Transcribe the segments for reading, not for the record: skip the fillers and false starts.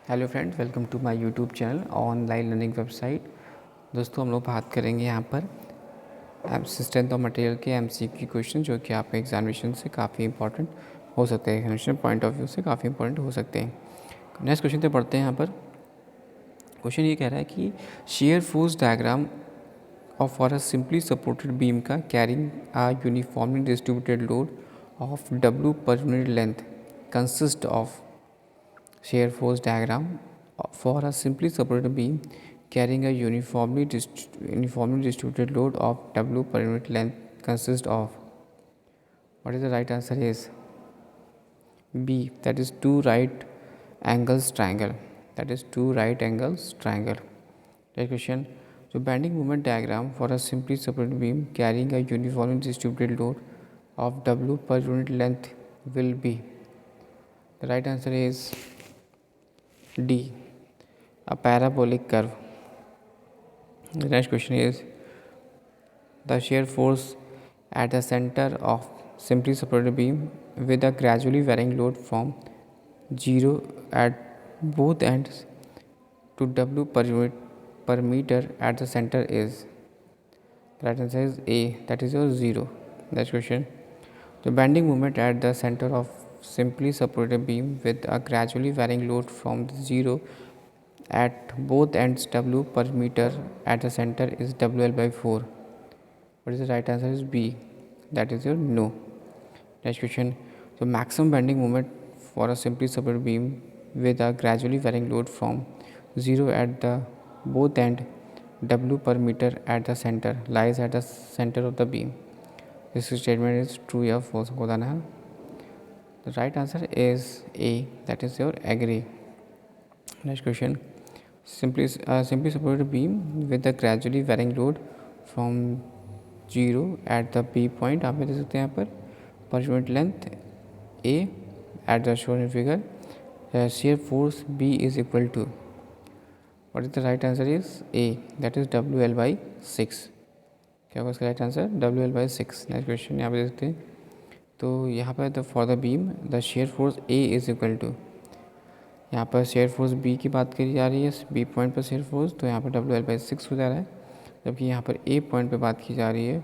Hello friends, welcome to my YouTube channel online learning website. दोस्तों, हम लोग बात करेंगे यहाँ पर स्ट्रेंथ ऑफ मटेरियल के एमसीक्यू क्वेश्चन जो कि आपके एग्जामिनेशन से काफ़ी इंपॉर्टेंट हो सकते हैं, एग्जामिनेशन पॉइंट ऑफ व्यू से काफ़ी इंपॉर्टेंट हो सकते हैं। नेक्स्ट क्वेश्चन पे पढ़ते हैं। यहाँ पर क्वेश्चन ये कह रहा है कि shear force diagram of for a simply supported beam का carrying a uniformly distributed load of W per unit length consist of shear force diagram for a simply supported beam carrying a uniformly distributed load of W per unit length consists of. What is the right answer is B, that is two right angles triangle. That is two right angles triangle. Next question. So bending moment diagram for a simply supported beam carrying a uniformly distributed load of W per unit length will be. The right answer is D, a parabolic curve. The next question is the shear force at the center of simply supported beam with a gradually varying load from 0 at both ends to W per unit per meter at the center is. The right answer is A, that is your 0. Next question. The bending moment at the center of simply supported beam with a gradually varying load from 0 at both ends W per meter at the center is WL by 4. What is the right answer is B, that is your no. Next question. So maximum bending moment for a simply supported beam with a gradually varying load from 0 at the both end W per meter at the center lies at the center of the beam. This statement is true or false को बताना है. The right answer is A, that is your agree. Next question. Simply supported beam with a gradually varying load from 0 at the B point आप देख सकते हैं यहाँ पर per unit length A at the shown in figure. Shear force B is equal to. What is the right answer is A, that is WL by 6. क्या होगा इसका right answer WL by 6. Next question यहाँ पे देख सकते हैं. तो यहाँ पर for the beam the shear force A is equal to, यहाँ पर शेयर फोर्स बी की बात करी जा रही है, बी पॉइंट पर शेयर फोर्स, तो यहाँ पर WL by 6 हो जा रहा है. जबकि यहाँ पर ए पॉइंट पे बात की जा रही है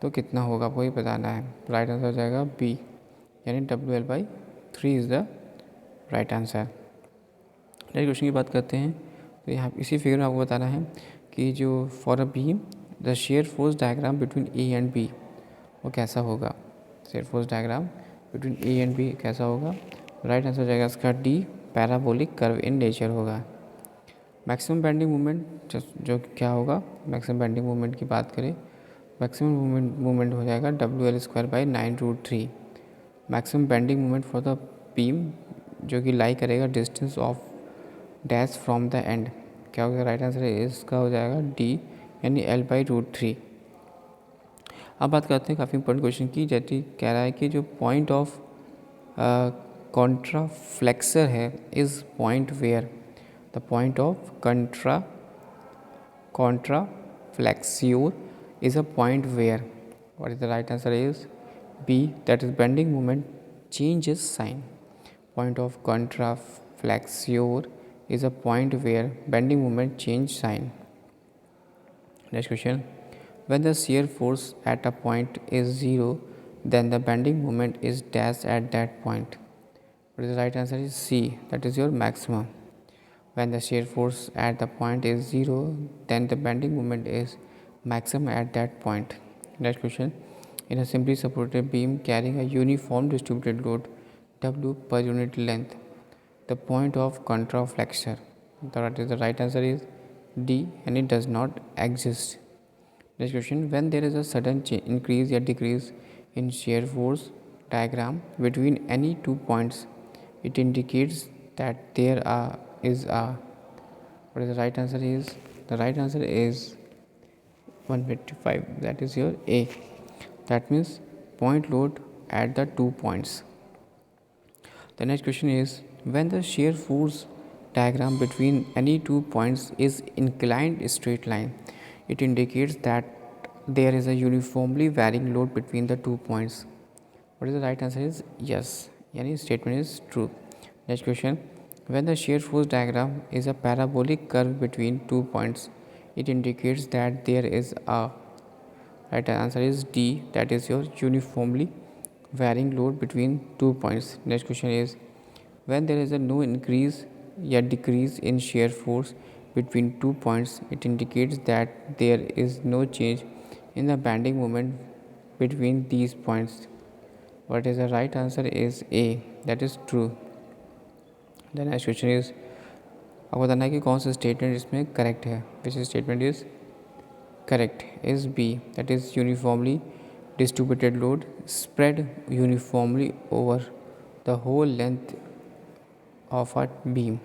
तो कितना होगा आपको ये बताना है. राइट आंसर हो जाएगा बी, यानी WL by 3 is the right answer. Next question की बात करते हैं. तो यहाँ इसी फिगर में आपको बताना है कि जो for a beam the shear force diagram between A and B वो कैसा होगा. Shear force diagram between A and B कैसा होगा. राइट आंसर हो जाएगा इसका D, parabolic curve in nature होगा. मैक्सिमम बेंडिंग मोमेंट जो क्या होगा, मैक्सिमम बेंडिंग मोमेंट की बात करें, मैक्सिमम मोमेंट हो जाएगा WL² by 9√3. Maximum bending moment for the beam जो कि लाई करेगा distance of dash from the end, क्या होगा राइट आंसर है इसका हो जाएगा डी, यानी L/√3. अब बात करते हैं काफ़ी इंपॉर्टेंट क्वेश्चन की. जैसे कह रहा है कि जो पॉइंट ऑफ कॉन्ट्राफ्लेक्सर है is point where. The point of contraflexion is a point where. What is the right answer is B, that is bending moment changes sign. Point of contraflexion is a point where bending moment change sign. Next question. When the shear force at a point is 0, then the bending moment is dash at that point. What is the right answer is C, that is your maximum. When the shear force at the point is 0, then the bending moment is maximum at that point. Next question. In a simply supported beam carrying a uniform distributed load W per unit length, the point of contraflexure, the right answer is D, and it does not exist. Next question. When there is a sudden increase or decrease in shear force diagram between any 2 points, it indicates that there is a. What is the right answer is? The right answer is 155, that is your A. That means point load at the 2 points. The next question is, when the shear force diagram between any 2 points is inclined straight line, it indicates that there is a uniformly varying load between the 2 points. What is the right answer is yes, yani statement is true. Next question. When the shear force diagram is a parabolic curve between 2 points, it indicates that there is a right answer is D, that is your uniformly varying load between 2 points. Next question is, when there is a no increase yet decrease in shear force between 2 points, it indicates that there is no change in the bending moment between these points. What is the right answer is A, that is true. The next question is, आपको बताना है कि कौन सा statement इसमें correct है. Which statement is correct is B, that is uniformly distributed load spread uniformly over the whole length of a beam.